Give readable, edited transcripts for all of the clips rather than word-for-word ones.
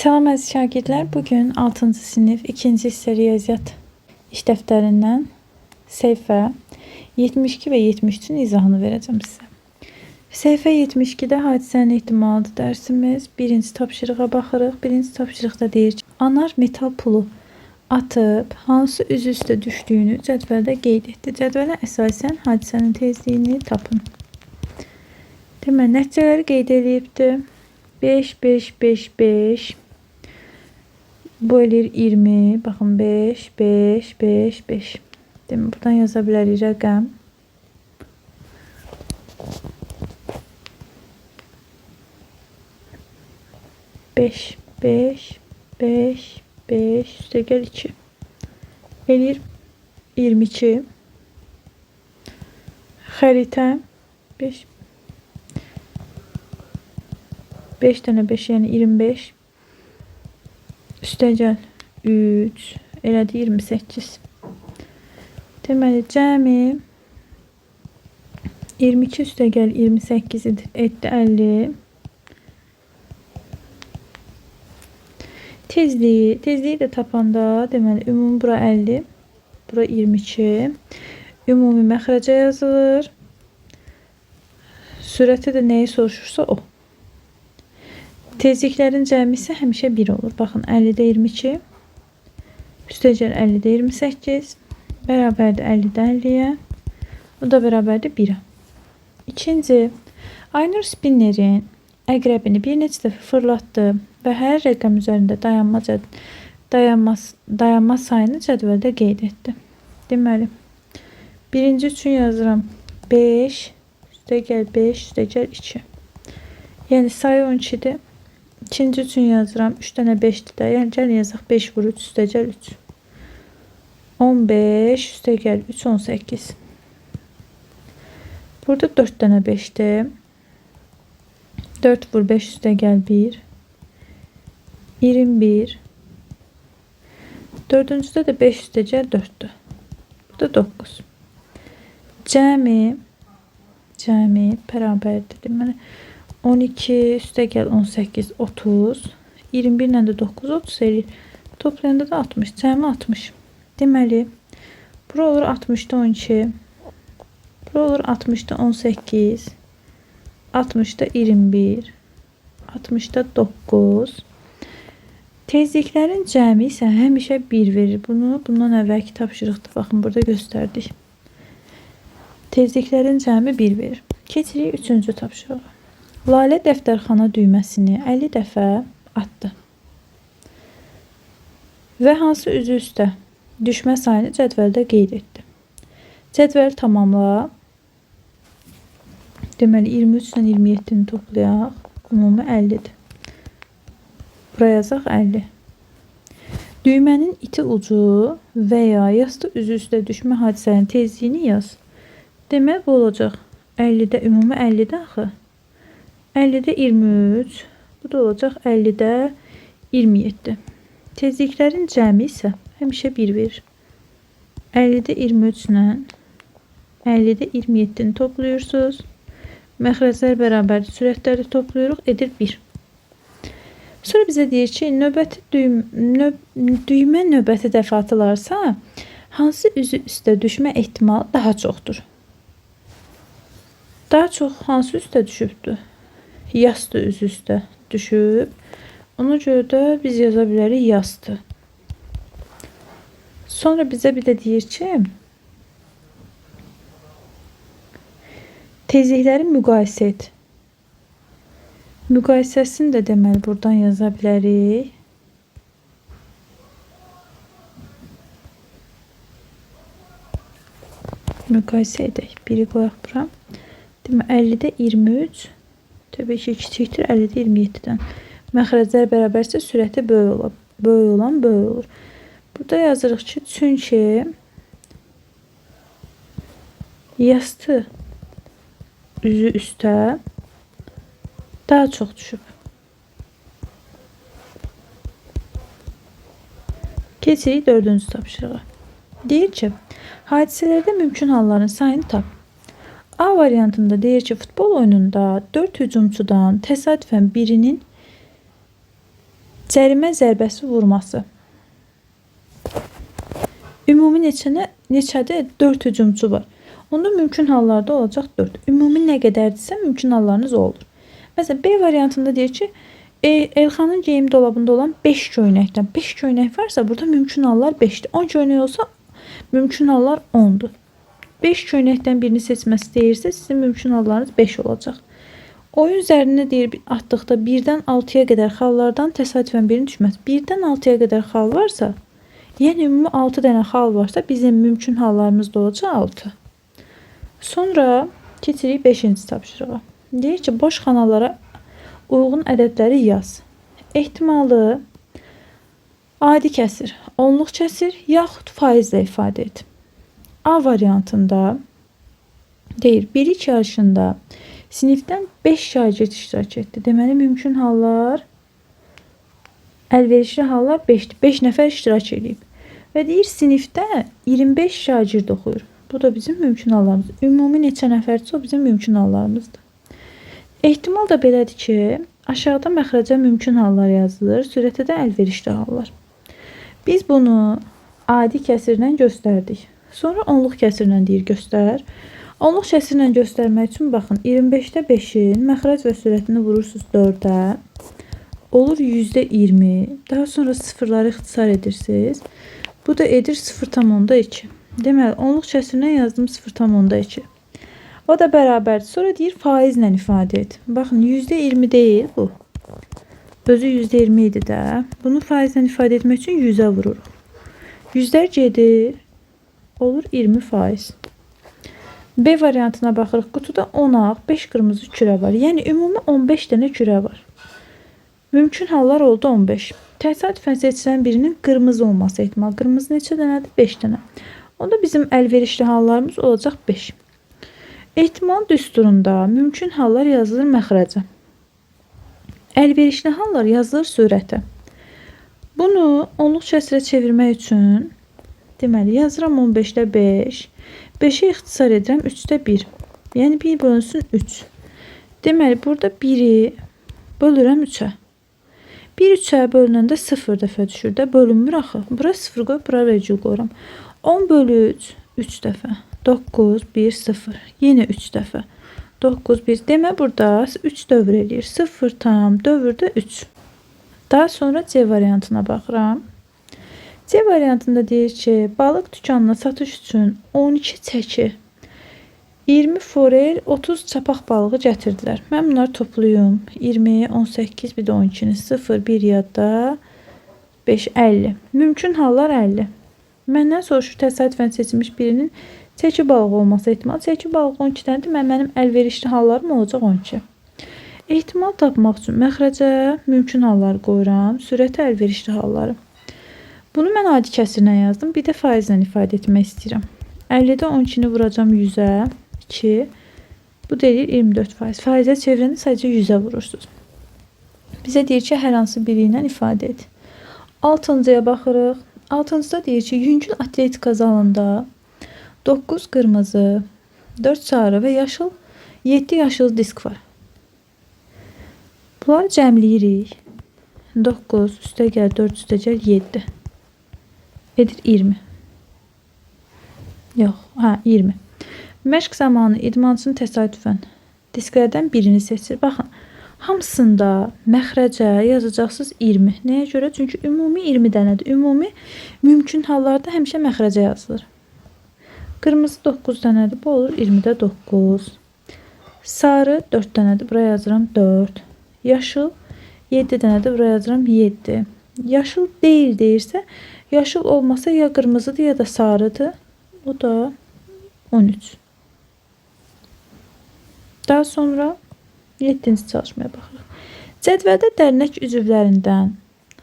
Salam əziz şagirdlər, bugün 6-cı sinif 2-ci hissə riyaziyyat iş dəftərindən səhifə 72 və 73-ün izahını verəcəm sizə. Səhifə 72-də hadisənin ehtimalı dərsimiz. Birinci tapşırığa baxırıq. Birinci tapşırıqda deyir ki, anar metal pulu atıb hansı üzü üstə düşdüyünü cədvəldə qeyd etdi. Cədvələ əsasən hadisənin tezliyini tapın. Deməli, nəticələri qeyd edibdi. 5, 5, 5, 5. Bu eləyir 20. Baxın 5, 5, 5, 5. Deməli, buradan yaza bilərik rəqəm. Beş, beş, beş, beş, üstəgəl 2. Eləyir 22. Xəritə 5. 5 dənə 5, yəni 25. Üstəgəl 3, elədi 28. Deməli, cəmi 22 üstəgəl 28 etdi 50. Tezliyi də tapanda, deməli, ümumi bura 50, bura 22. Ümumi məxrəcə yazılır. Sürətə də nəyi soruşursa o. Tezliklərin cəmi isə həmişə 1 olur. Baxın, 50-də 22, üstəgəl 50-də 28, bərabərdir 50-də 50-yə, bu da bərabərdir 1-ə. İkinci, Aynur spinnerin əqrəbini bir neçə dəfə fırlatdı və hər rəqəm üzərində dayanma sayını cədvəldə qeyd etdi. Deməli, birinci üçün yazıram 5, üstəgəl 5, üstəgəl 2. Yəni, sayı 12-dir. İkinci üçün yazıram 3 dənə 5'dir də. Yəni, gəlin yazaq 5 vur 3, üstəgəl 3. 15, üstəgəl 3, 18. Burada 4 dənə 5'dir. 4 vur 5, üstəgəl 1. 21. Dördüncüdə də 5 üstəgəl 4'dür. Burada 9. Cəmi bərabərdir. Deməli, 12 üstəgəl 18, 30. 21 ilə də 9, 30 eləyir. Toplayanda da 60. Cəmi 60. Deməli, bura olur 60'da 12. Bura olur 60'da 18. 60'da 21. 60'da 9. Tezliklərin cəmi isə həmişə 1 verir. Bundan əvvəlki tapşırıqda baxın, burada göstərdik. Tezliklərin cəmi 1 verir. Keçirik 3-cü tapşırığa. Lalə dəftərxana düyməsini 50 dəfə atdı. Və hansı üzü üstə düşmə sayını cədvəldə qeyd etdi. Cədvəli tamamla. Deməli, 23 ilə 27-ni toplayaq. Ümumi 50'dir. Buraya yazaq 50. Düymənin iti ucu və ya yastı üzü üstə düşmə hadisənin tezliyini yaz. Demək, bu olacaq 50'də, ümumi 50'də axı. 50'də 23, bu da olacaq 50'də 27. Tezliklərin cəmi isə həmişə 1 verir. 50'də 23 ilə 50'də 27'ni toplayırsınız. Məxrəclər bərabərdir, sürətləri toplayırıq, edir 1. Sonra bizə deyir ki, düymə növbəti dəfə atılarsa, hansı üzü üstə düşmə ehtimalı daha çoxdur? Daha çox hansı üstə düşübdür? Yastı üzü üstə düşüb. Ona görə də biz yaza bilərik yastı. Sonra bizə bir də deyir ki, tezlikləri müqayisə et. Müqayisəsini də deməli buradan yaza bilərik. Müqayisə edək. Biri qoyaq bura. Deməli, 50'də 23 təbii ki, kiçikdir 50'də 27'dən. Məxrəclər bərabərsə sürəti böyük olan böyük olur. Burada yazırıq ki, çünki yastı üzü üstə daha çox düşüb. Keçirik 4-cü tapşırığa. Deyir ki, hadisələrdə mümkün halların sayını tap. A variantında deyir ki, futbol oyununda 4 hücumçudan təsadüfən birinin Cərimə zərbəsi vurması. Ümumi neçədir? 4 hücumçu var. Onda mümkün hallarda olacaq 4. Ümumi nə qədərdirsə mümkün hallarınız o olur. Məsələn, B variantında deyir ki, Elxanın geyim dolabında olan 5 köynəkdən 5 köynək varsa, burada mümkün hallar 5-dir. 10 köynək olsa, mümkün hallar 10-dur. 5 köynəkdən birini seçməsi deyirsə, sizin mümkün hallarınız 5 olacaq. Oyun üzərində deyir, atdıqda 1-dən 6-ya qədər xallardan təsadüfən birini düşməz. 1-dən 6-ya qədər xal varsa, yəni ümumi 6 dənə xal varsa, bizim mümkün hallarımız da olacaq 6. Sonra keçirik 5-ci tapşırığa. Deyir ki, boş xanalara uyğun ədədləri yaz. Ehtimalı adi kəsir, onluq kəsir, yaxud faizlə ifadə et. A variantında deyir, 1-2 yarışında sinifdən 5 şagird iştirak etdi. Deməli, mümkün hallar, əlverişli hallar 5-dir. 5 nəfər iştirak edib. Və deyir, sinifdə 25 şagird oxuyur. Bu da bizim mümkün hallarımız. Ümumi neçə nəfərdirsə o bizim mümkün hallarımızdır. Ehtimal da belədir ki, aşağıda məxrəcə mümkün hallar yazılır, sürətə də əlverişli hallar. Biz bunu adi kəsirlə göstərdik. Sonra onluq kəsirlə deyir, göstər. Onluq kəsirlə göstərmək üçün baxın, 25-də 5-in məxrəc və sürətini vurursunuz 4-ə. Olur %20. Daha sonra sıfırları ixtisar edirsiniz. Bu da edir 0,2. Deməli, onluq kəsirlə yazdım 0,2. O da bərabərdir. Sonra deyir, faizlə ifadə et. Baxın, %20 deyil bu. Özü %20 idi də. Bunu faizlə ifadə etmək üçün 100-ə vururuq. Yüzlər gedir. Olur 20%. B variantına baxırıq. Qutuda 10 ağ, 5 qırmızı kürə var. Yəni, ümumi 15 dənə kürə var. Mümkün hallar oldu 15. Təsadüfən seçilən birinin qırmızı olması ehtimal. Qırmızı neçə dənədir? 5 dənə. Onda bizim əlverişli hallarımız olacaq 5. Ehtimal düsturunda mümkün hallar yazılır məxrəcə. Əlverişli hallar yazılır sürətə. Bunu onluq kəsrə çevirmək üçün deməli, yazıram 15-də 5. 5-ə ixtisar edirəm 3-də 1. Yəni 1 bölünsün 3. Deməli, burada 1-i bölürəm 3-ə. 1 3-ə bölünəndə 0 dəfə düşür də, bölünmür axı. Bura 0 qoy, bura rəcül qoyuram. 10 bölü 3, 3 dəfə. 9, 1, 0. Yenə 3 dəfə. 9, 1. Demə burada 3 dövr edir. 0 tam dövrdə 3. Daha sonra C variantına baxıram. C variantında deyir ki, balıq dükanına satış üçün 12 çəki, 20 forel, 30 çapaq balığı gətirdilər. Mən bunları toplayım. 20, 18, bir də 12-ni. 0, 1 yadda, 5, 50. Mümkün hallar 50. Məndən soruşur təsadüfən seçilmiş birinin çəki balığı olması ehtimal. Çəki balığı 12 dənədir. Mənim əlverişli hallarım olacaq 12. Ehtimal tapmaq üçün məxrəcə mümkün halları qoyuram. Sürətə əlverişli halları. Bunu mən adi kəsirlə yazdım. Bir də faizlə ifadə etmək istəyirəm. 50-də 12-ni vuracam 100-ə. 2. Bu deyir 24%. Faizə çevirəndə sadəcə 100-ə vurursunuz. Bizə deyir ki, hər hansı biri ilə ifadə et. 6-cıya baxırıq. 6-cıda deyir ki, yüngül atletika zalında 9 qırmızı, 4 sarı və yaşıl, 7 yaşıl disk var. Bunları cəmləyirik. 9 üstə gəl, 4 üstə gəl, 7. Edir 20. Yox, 20. Məşq zamanı idmançının təsadüfən disklərdən birini seçir. Baxın, hamısında məxrəcə yazacaqsınız 20. Nəyə görə? Çünki ümumi 20 dənədir. Ümumi mümkün hallarda həmişə məxrəcə yazılır. Qırmızı 9 dənədir. Bu olur 20-də 9. Sarı 4 dənədir. Buraya yazıram 4. Yaşıl 7 dənədir. Buraya yazıram 7. Yaşıl deyil deyirsə, yaşıl olmasa ya qırmızıdır ya da sarıdır. O da 13. Daha sonra 7-ci çalışmaya baxırıq. Cədvəldə dərnək üzvlərindən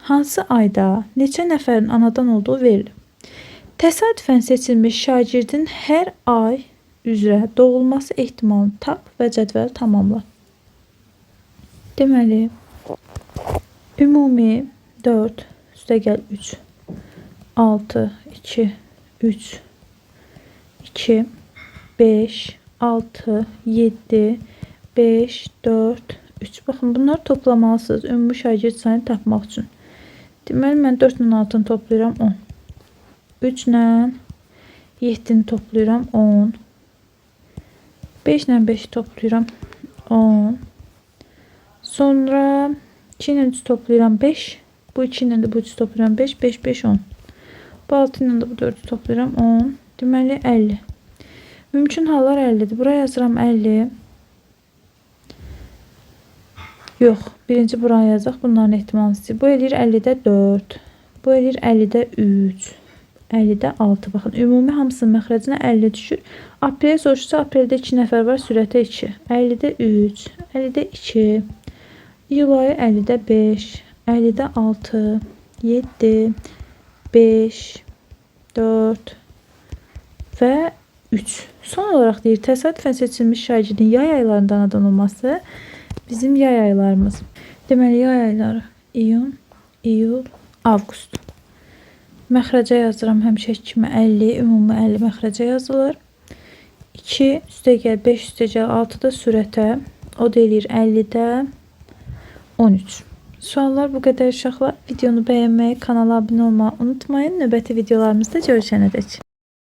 hansı ayda neçə nəfərin anadan olduğu verilir. Təsadüfən seçilmiş şagirdin hər ay üzrə doğulması ehtimalını tap və cədvəli tamamla. Deməli, ümumi 4, üstə gəl 3, 6, 2, 3, 2, 5, 6, 7, 5, 4, 3. Baxın, bunları toplamalısınız ümumi şagird sayını tapmaq üçün. Deməli, mən 4 ilə 6-nı toplayıram 10. 3 ilə 7-ni toplayıram 10. 5 ilə 5-i toplayıram 10. Sonra 2 ilə 3 toplayıram 5. Bu 2 ilə də bu 3 toplayıram 5. 5, 5, 10. Bu 6 ilə də bu 4'ü toplayıram 10. Deməli 50. Mümkün hallar 50'dir. Buraya yazıram 50. Yox. Birinci buraya yazaq. Bunların ehtimalını istəyir. Bu eləyir 50'də 4. Bu eləyir 50'də 3. 50'də 6. Baxın. Ümumi hamısının məxrəcinə 50 düşür. Aprel soruşsa apreldə 2 nəfər var. Sürətə 2. 50'də 3. 50'də 2. İyul 50'də 5. 50'də 6. 7. 5. 4. Və 3. Son olaraq deyir, təsadüfən seçilmiş şagirdin yay aylarından anadan olması bizim yay aylarımız. Deməli, yay ayları iyun, iyul, avqust. Məxrəcə yazıram həmişəki kimi 50, ümumi 50 məxrəcə yazılır. 2 üstəgəl 5 üstəgəl 6 da sürətə, o da eləyir 50'də 13. Suallar bu qədər uşaqlar. Videonu bəyənməyi, kanala abunə olmağı unutmayın. Növbəti videolarımızda görüşənədək.